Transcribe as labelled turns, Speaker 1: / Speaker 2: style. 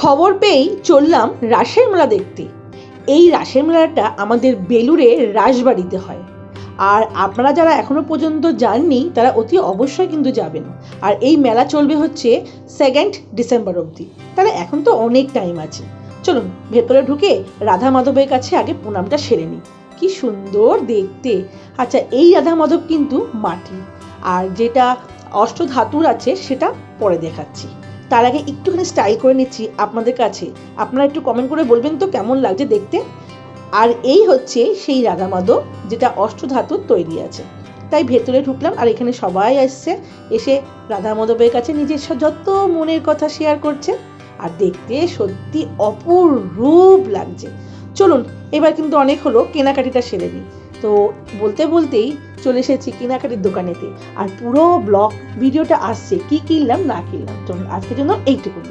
Speaker 1: খবর পেয়েই চললাম রাসের মেলা দেখতে। এই রাসের মেলাটা আমাদের বেলুড়ে রাসবাড়িতে হয়। আর আপনারা যারা এখনো পর্যন্ত যাননি তারা অতি অবশ্যই কিন্তু যাবেন। আর এই মেলা চলবে হচ্ছে 2 ডিসেম্বর অবধি। তাহলে এখন তো অনেক টাইম আছে। চলুন ভেতরে ঢুকে রাধা মাধবের কাছে আগে প্রণামটা সেরে নিই। কি সুন্দর দেখতে। আচ্ছা, এই রাধা মাধব কিন্তু মাটি, আর যেটা অষ্টধাতুর আছে সেটা পরে দেখাচ্ছি। তার আগে একটুখানি স্টাইল করে নিচ্ছি আপনাদের কাছে। আপনারা একটু কমেন্ট করে বলবেন তো কেমন লাগছে দেখতে। আর এই হচ্ছে সেই রাধা মাধব যেটা অষ্টধাতুর তৈরি আছে। তাই ভেতরে ঢুকলাম, আর এখানে সবাই আসছে, এসে রাধা মাধবের কাছে নিজের যত মনের কথা শেয়ার করছে। আর দেখতে সত্যি অপরূপ লাগছে। চলুন এবার কিন্তু অনেক হলো, কেনাকাটিটা সেরে নিই। তো বলতে বলতেই চলে এসেছি কেনাকাটির দোকানেতে, আর পুরো ব্লগ ভিডিওটা আসছে কি কিনলাম না কিনলাম। চলুন আজকের জন্য এইটুকুনি।